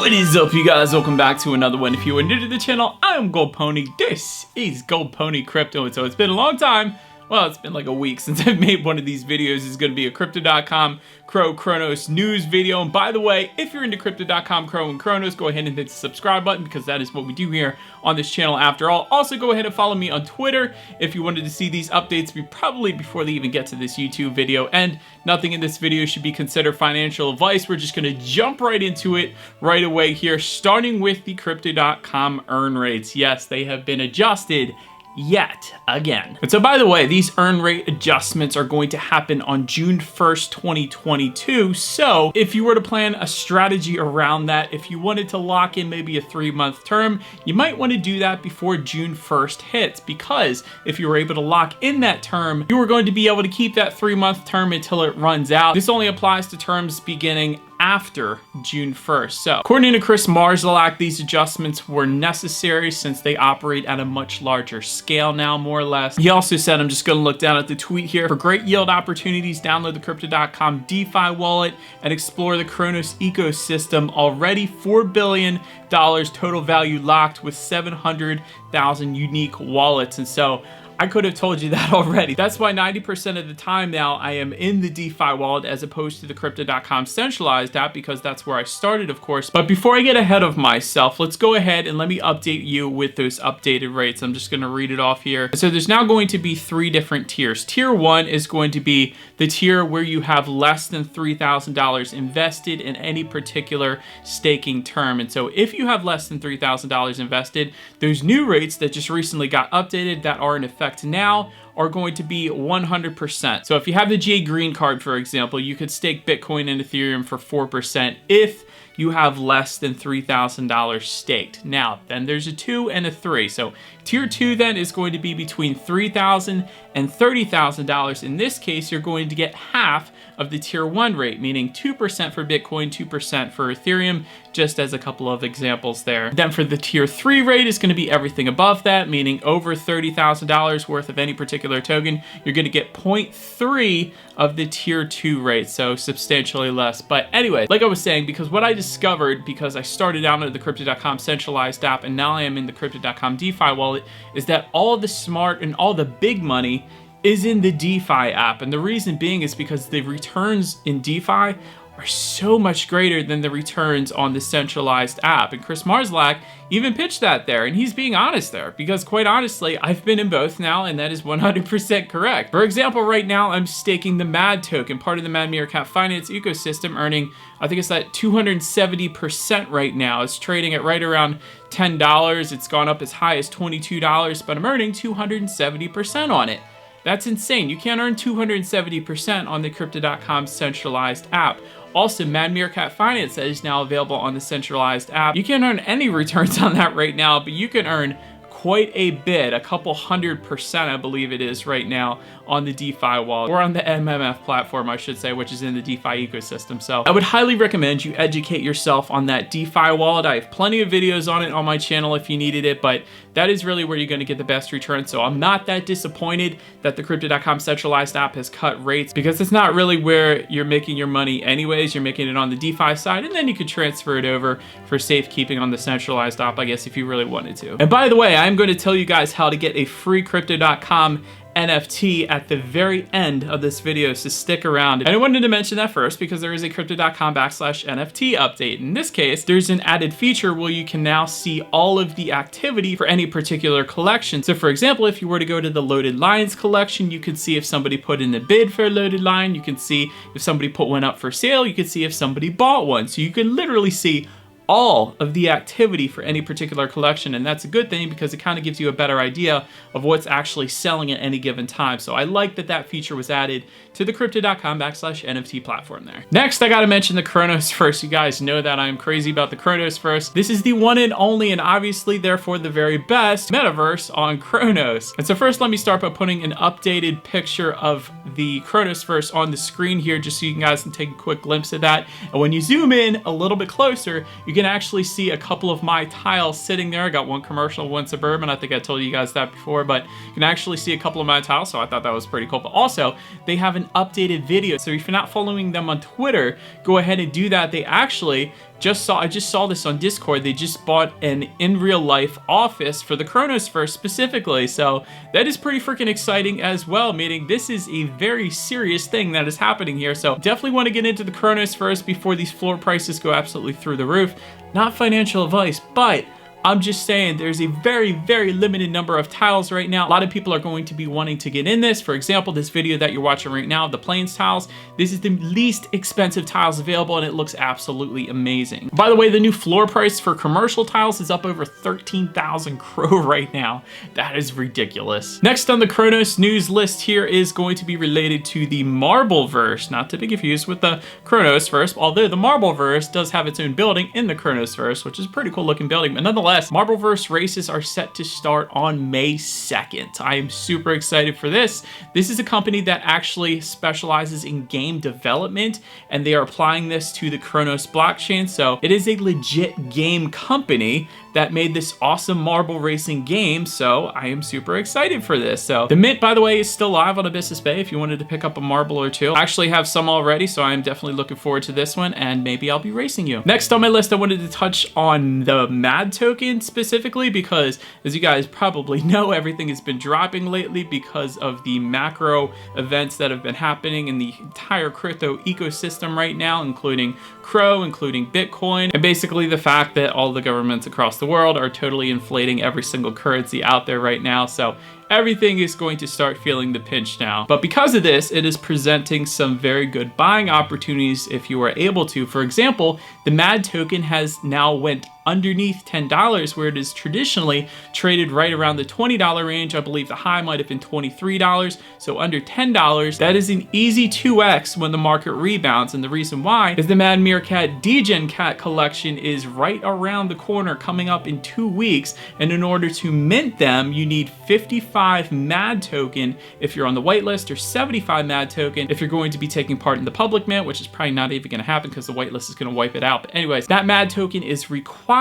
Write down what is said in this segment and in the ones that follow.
What is up, you guys? Welcome back to another one. If you are new to the channel, I'm Gold Pony. This is Gold Pony Crypto, and so it's been a long time. Well, it's been like a week since I've made one of these videos. It's going to be a Crypto.com Chronos news video. And by the way, if you're into Crypto.com and Chronos, go ahead and hit the subscribe button because that is what we do here on this channel after all. Also, go ahead and follow me on Twitter if you wanted to see these updates probably before they even get to this YouTube video. And nothing in this video should be considered financial advice. We're just going to jump right into it right away here, starting with the Crypto.com earn rates. Yes, they have been adjusted yet again. And so, by the way, these earn rate adjustments are going to happen on June 1st, 2022. So if you were to plan a strategy around that, if you wanted to lock in maybe a 3-month term, you might want to do that before June 1st hits, because if you were able to lock in that term, you are going to be able to keep that 3-month term until it runs out. This only applies to terms beginning after June 1st. So according to Chris Marszalek, these adjustments were necessary since they operate at a much larger scale now, more or less. He also said, I'm just going to look down at the tweet here, for great yield opportunities, download the Crypto.com DeFi wallet and explore the Chronos ecosystem. Already $4 billion total value locked with 700,000 unique wallets. And so I could have told you that already. That's why 90% of the time now I am in the DeFi wallet as opposed to the Crypto.com centralized app, because that's where I started, of course. But before I get ahead of myself, let's go ahead and let me update you with those updated rates. I'm just going to read it off here. So there's now going to be 3 different tiers. Tier 1 is going to be the tier where you have less than $3,000 invested in any particular staking term. And so if you have less than $3,000 invested, those new rates that just recently got updated that are in effect now are going to be 100%. So if you have the J Green card, for example, you could stake Bitcoin and Ethereum for 4% if you have less than $3,000 staked. Now, then there's a 2 and a 3. So tier 2 then is going to be between $3,000 and $30,000. In this case, you're going to get half of the tier 1 rate, meaning 2% for Bitcoin, 2% for Ethereum, just as a couple of examples there. Then for the tier 3 rate is going to be everything above that, meaning over $30,000 worth of any particular token, you're going to get 0.3 of the tier 2 rate, so substantially less. But anyway, like I was saying, because what I discovered, because I started out with the Crypto.com centralized app and now I am in the Crypto.com DeFi wallet, is that all the smart and all the big money is in the DeFi app. And the reason being is because the returns in DeFi are so much greater than the returns on the centralized app. And Chris Marszalek even pitched that there, and he's being honest there, because quite honestly, I've been in both now, and that is 100% correct. For example, right now I'm staking the MAD token, part of the Mad Meerkat Finance ecosystem, earning, I think it's at 270% right now. It's trading at right around $10. It's gone up as high as $22, but I'm earning 270% on it. That's insane. You can't earn 270% on the Crypto.com centralized app. Also, Mad Meerkat Finance that is now available on the centralized app. You can't earn any returns on that right now, but you can earn quite a bit, a couple 100%, I believe it is right now, on the DeFi wallet, or on the MMF platform, I should say, which is in the DeFi ecosystem. So I would highly recommend you educate yourself on that DeFi wallet. I have plenty of videos on it on my channel if you needed it, but that is really where you're going to get the best return. So I'm not that disappointed that the Crypto.com centralized app has cut rates, because it's not really where you're making your money anyways. You're making it on the DeFi side, and then you could transfer it over for safekeeping on the centralized app, I guess, if you really wanted to. And by the way, I'm going to tell you guys how to get a free Crypto.com NFT at the very end of this video, so stick around. And I wanted to mention that first because there is a Crypto.com/NFT update. In this case, there's an added feature where you can now see all of the activity for any particular collection. So for example, if you were to go to the Loaded Lions collection, you could see if somebody put in a bid for a Loaded Lion. You can see if somebody put one up for sale. You can see if somebody bought one. So you can literally see all of the activity for any particular collection, and that's a good thing because it kind of gives you a better idea of what's actually selling at any given time. So I like that that feature was added to the Crypto.com/NFT platform there. Next, I gotta mention the Cronosverse. You guys know that I'm crazy about the Cronosverse. This is the one and only, and obviously therefore the very best metaverse on Chronos. And so first, let me start by putting an updated picture of the Cronosverse on the screen here, just so you guys can take a quick glimpse of that. And when you zoom in a little bit closer, you can actually see a couple of my tiles sitting there. I got one commercial, one suburban. I think I told you guys that before, but you can actually see a couple of my tiles, so I thought that was pretty cool. But also, they have an updated video. So if you're not following them on Twitter, go ahead and do that. They actually I just saw this on Discord. They just bought an in real life office for the Cronosverse specifically. So that is pretty freaking exciting as well, meaning this is a very serious thing that is happening here. So definitely want to get into the Cronosverse before these floor prices go absolutely through the roof. Not financial advice, but I'm just saying there's a very, very limited number of tiles right now. A lot of people are going to be wanting to get in this. For example, this video that you're watching right now, the Plains tiles, this is the least expensive tiles available and it looks absolutely amazing. By the way, the new floor price for commercial tiles is up over 13,000 Cro right now. That is ridiculous. Next on the Chronos news list here is going to be related to the Marbleverse, not to be confused with the Cronosverse, although the Marbleverse does have its own building in the Cronosverse, which is a pretty cool looking building, but nonetheless, Marbleverse races are set to start on May 2nd. I am super excited for this. This is a company that actually specializes in game development, and they are applying this to the Chronos blockchain. So it is a legit game company that made this awesome marble racing game. So I am super excited for this. So the mint, by the way, is still live on Abyssus Bay if you wanted to pick up a marble or two. I actually have some already, so I am definitely looking forward to this one, and maybe I'll be racing you. Next on my list, I wanted to touch on the MAD token specifically because, as you guys probably know, everything has been dropping lately because of the macro events that have been happening in the entire crypto ecosystem right now, including Cro, including Bitcoin, and basically the fact that all the governments across the world are totally inflating every single currency out there right now. So everything is going to start feeling the pinch now. But because of this, it is presenting some very good buying opportunities if you are able to. For example, the MAD token has now went underneath $10, where it is traditionally traded right around the $20 range. I believe the high might have been $23, so under $10. That is an easy 2x when the market rebounds, and the reason why is the Mad Meerkat Degen Cat collection is right around the corner, coming up in 2 weeks, and in order to mint them, you need 55 MAD token if you're on the whitelist, or 75 MAD token if you're going to be taking part in the public mint, which is probably not even going to happen because the whitelist is going to wipe it out. But anyways, that MAD token is required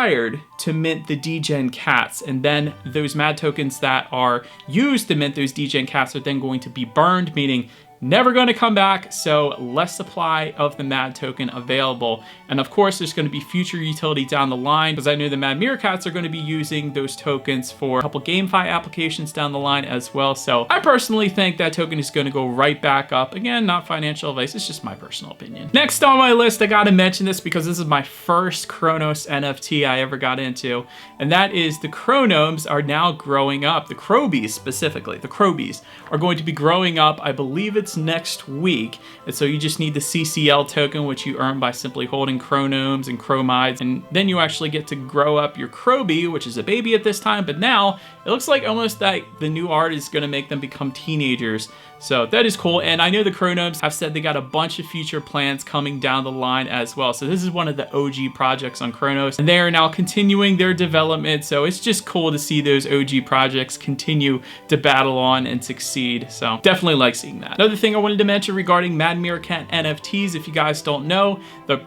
to mint the Degen Cats, and then those MAD tokens that are used to mint those Degen Cats are then going to be burned, meaning never going to come back, so less supply of the MAD token available. And of course, there's going to be future utility down the line, because I know the Mad Meerkats are going to be using those tokens for a couple GameFi applications down the line as well. So I personally think that token is going to go right back up. Again, not financial advice, it's just my personal opinion. Next on my list, I got to mention this because this is my first Chronos NFT I ever got into, and that is the Chronomes are now growing up. The Crobies specifically, the Crobies are going to be growing up. I believe it's next week, and so you just need the CCL token, which you earn by simply holding Chronomes and Chromides, and then you actually get to grow up your Crobie, which is a baby at this time, but now it looks like almost like the new art is going to make them become teenagers. So that is cool, and I know the Chronomes have said they got a bunch of future plans coming down the line as well. So this is one of the OG projects on Chronos, and they are now continuing their development, so it's just cool to see those OG projects continue to battle on and succeed. So definitely like seeing that. Another thing I wanted to mention regarding Mad Meerkat NFTs, if you guys don't know, the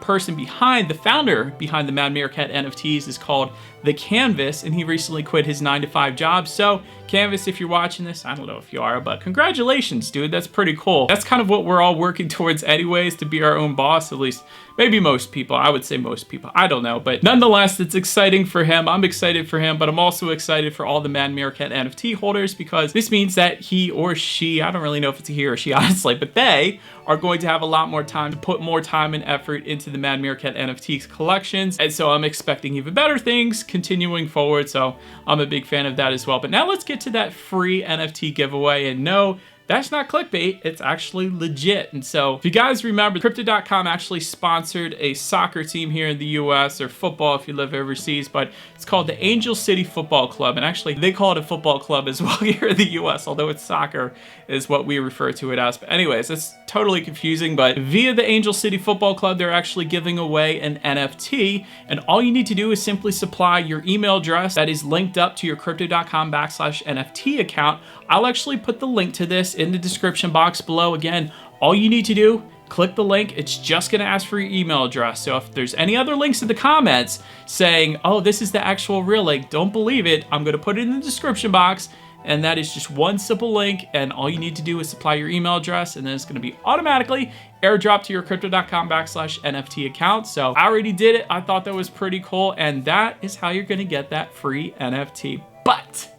founder behind the Mad Meerkat NFTs is called The Canvas, and he recently quit his 9-to-5 job. So Canvas, if you're watching this, I don't know if you are, but congratulations, dude. That's pretty cool. That's kind of what we're all working towards anyways, to be our own boss, at least maybe most people. I would say most people. I don't know, but nonetheless, it's exciting for him. I'm excited for him, but I'm also excited for all the Mad Meerkat NFT holders, because this means that he or she, I don't really know if it's a he or she honestly, but they are going to have a lot more time to put more time and effort into the Mad Meerkat NFT collections. And so I'm expecting even better things continuing forward. So I'm a big fan of that as well. But now let's get to that free NFT giveaway. And no, that's not clickbait, it's actually legit. And so if you guys remember, Crypto.com actually sponsored a soccer team here in the US, or football if you live overseas, but it's called the Angel City Football Club. And actually they call it a football club as well here in the US, although it's soccer is what we refer to it as. But anyways, it's totally confusing, but via the Angel City Football Club, they're actually giving away an NFT, and all you need to do is simply supply your email address that is linked up to your Crypto.com/NFT account. I'll actually put the link to this in the description box below. Again, all you need to do, click the link. It's just going to ask for your email address. So if there's any other links in the comments saying, oh, this is the actual real link, don't believe it, I'm going to put it in the description box, and that is just one simple link, and all you need to do is supply your email address, and then it's going to be automatically airdropped to your crypto.com/NFT account. So I already did it. I thought that was pretty cool, and that is how you're going to get that free NFT. But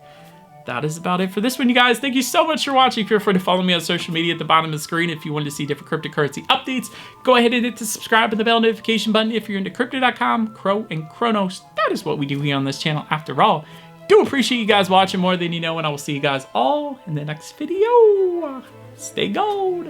that is about it for this one, you guys. Thank you so much for watching. Feel free to follow me on social media at the bottom of the screen. If you want to see different cryptocurrency updates, go ahead and hit the subscribe and the bell notification button. If you're into crypto.com, Crow, and Chronos, that is what we do here on this channel after all. Do appreciate you guys watching more than you know, and I will see you guys all in the next video. Stay gold.